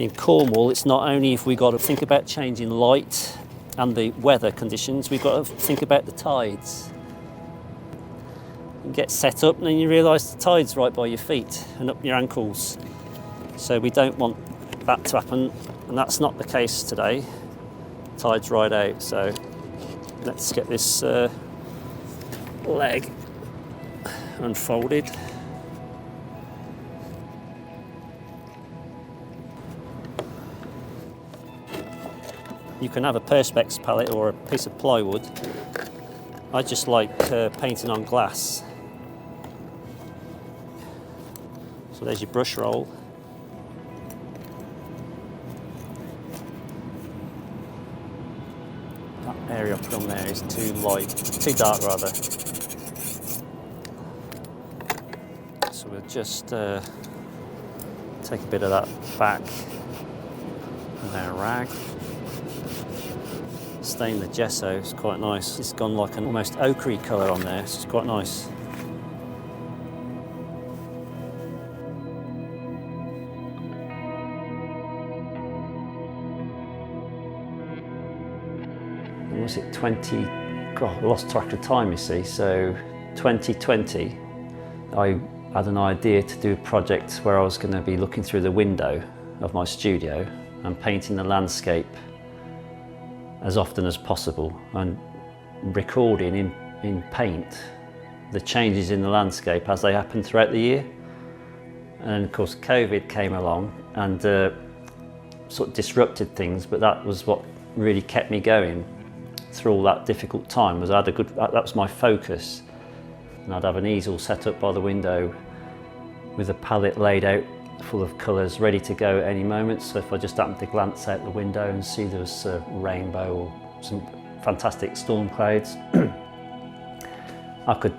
In Cornwall, it's not only if we've got to think about changing light and the weather conditions, we've got to think about the tides. You get set up and then you realise the tide's right by your feet and up your ankles. So we don't want that to happen, and that's not the case today. Tide's right out, so let's get this leg unfolded. You can have a Perspex palette or a piece of plywood. I just like painting on glass. So there's your brush roll. That area I put on there is too light, too dark rather. So we'll just take a bit of that back with our rag. Stain the gesso, it's quite nice. It's gone like an almost ochre colour on there, so it's quite nice. Was it 20? God, I lost track of time, you see. So 2020, I had an idea to do a project where I was going to be looking through the window of my studio and painting the landscape as often as possible and recording in paint the changes in the landscape as they happen throughout the year. And of course COVID came along and sort of disrupted things, but that was what really kept me going through all that difficult time. Was that was my focus. And I'd have an easel set up by the window with a palette laid out full of colours ready to go at any moment. So if I just happened to glance out the window and see there was a rainbow or some fantastic storm clouds, I could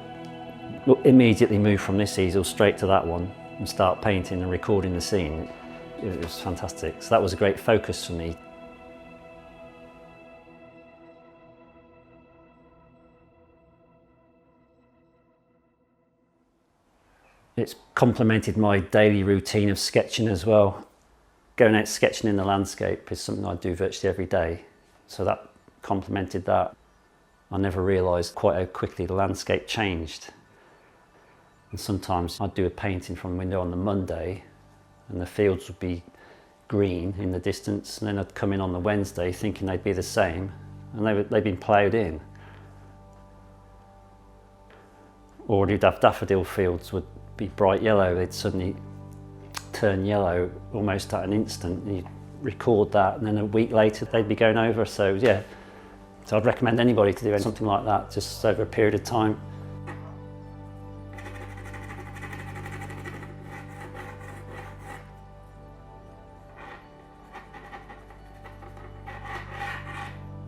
immediately move from this easel straight to that one and start painting and recording the scene. It was fantastic. So that was a great focus for me. It's complemented my daily routine of sketching as well. Going out sketching in the landscape is something I do virtually every day, so that complemented that. I never realised quite how quickly the landscape changed. And sometimes I'd do a painting from a window on the Monday and the fields would be green in the distance, and then I'd come in on the Wednesday thinking they'd be the same, and they'd been ploughed in. Or you'd have daffodil fields would be bright yellow, they'd suddenly turn yellow almost at an instant. You'd record that and then a week later they'd be going over. So yeah, so I'd recommend anybody to do something like that just over a period of time.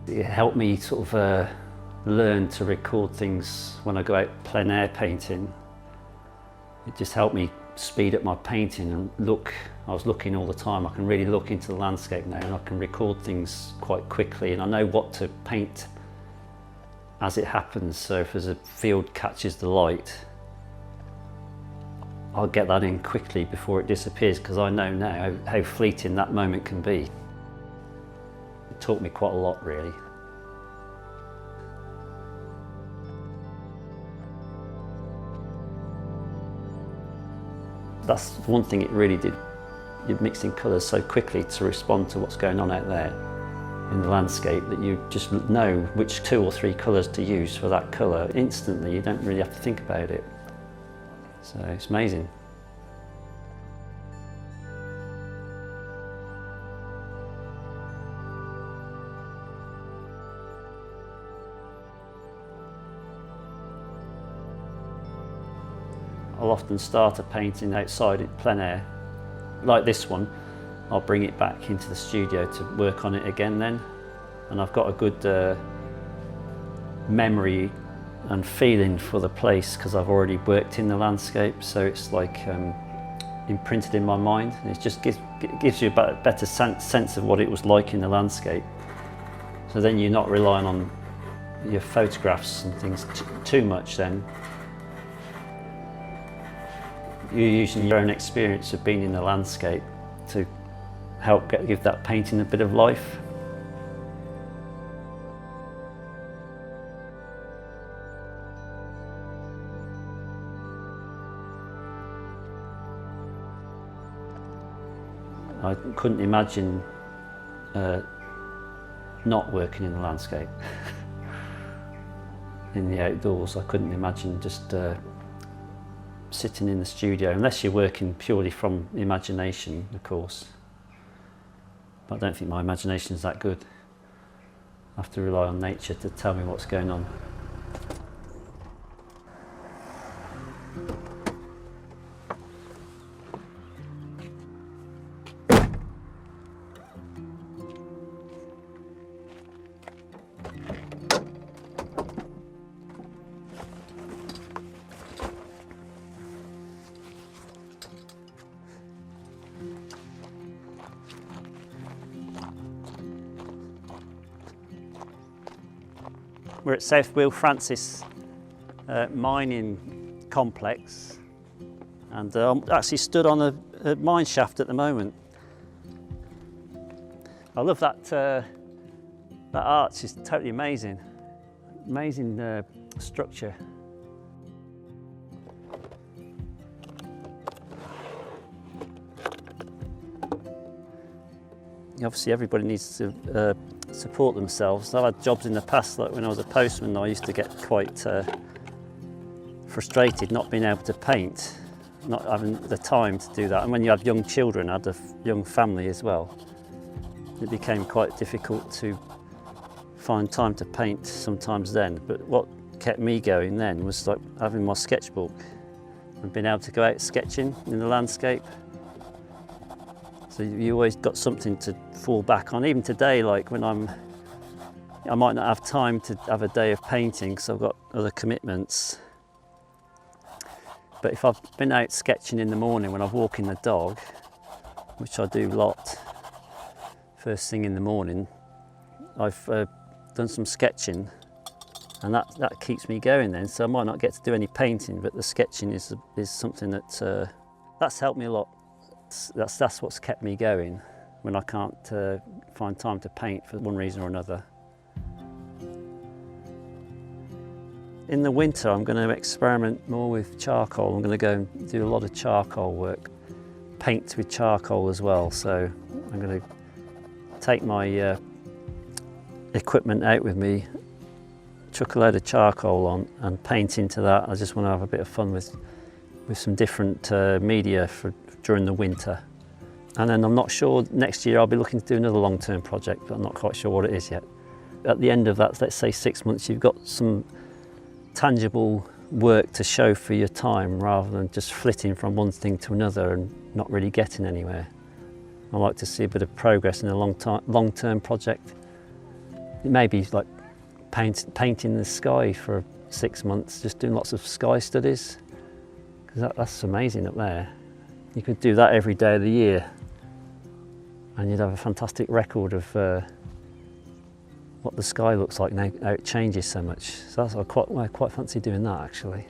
It helped me sort of learn to record things when I go out plein air painting. It just helped me speed up my painting and look. I was looking all the time. I can really look into the landscape now and I can record things quite quickly, and I know what to paint as it happens. So if there's a field catches the light, I'll get that in quickly before it disappears, because I know now how fleeting that moment can be. It taught me quite a lot, really. That's one thing it really did. You're mixing colours so quickly to respond to what's going on out there in the landscape that you just know which 2 or 3 colours to use for that colour instantly. You don't really have to think about it. So it's amazing. I'll often start a painting outside in plein air. Like this one, I'll bring it back into the studio to work on it again then. And I've got a good memory and feeling for the place because I've already worked in the landscape, so it's like imprinted in my mind, and it just gives you a better sense of what it was like in the landscape. So then you're not relying on your photographs and things too much then. You're using your own experience of being in the landscape to help give that painting a bit of life. I couldn't imagine not working in the landscape. In the outdoors, I couldn't imagine just sitting in the studio, unless you're working purely from imagination, of course. But I don't think my imagination is that good. I have to rely on nature to tell me what's going on. We're at South Will Francis mining complex, and I'm actually stood on a mine shaft at the moment. I love that that arch, is totally amazing. Amazing structure. Obviously everybody needs to support themselves. I've had jobs in the past, like when I was a postman, I used to get quite frustrated not being able to paint, not having the time to do that. And when you have young children, I had a young family as well, it became quite difficult to find time to paint sometimes then. But what kept me going then was like having my sketchbook and being able to go out sketching in the landscape. So you always got something to fall back on. Even today, like when I might not have time to have a day of painting because I've got other commitments. But if I've been out sketching in the morning when I'm walking the dog, which I do a lot, first thing in the morning, I've done some sketching, and that keeps me going then. So I might not get to do any painting, but the sketching is something that's helped me a lot. That's what's kept me going when I can't find time to paint for one reason or another. In the winter, I'm going to experiment more with charcoal. I'm going to go and do a lot of charcoal work, paint with charcoal as well. So I'm going to take my equipment out with me, chuck a load of charcoal on and paint into that. I just want to have a bit of fun with some different media during the winter. And then I'm not sure, next year I'll be looking to do another long-term project, but I'm not quite sure what it is yet. At the end of that, let's say 6 months, you've got some tangible work to show for your time rather than just flitting from one thing to another and not really getting anywhere. I like to see a bit of progress in a long-term project. It may be like painting the sky for 6 months, just doing lots of sky studies, because that's amazing up there. You could do that every day of the year and you'd have a fantastic record of what the sky looks like now, how it changes so much. So I quite fancy doing that actually.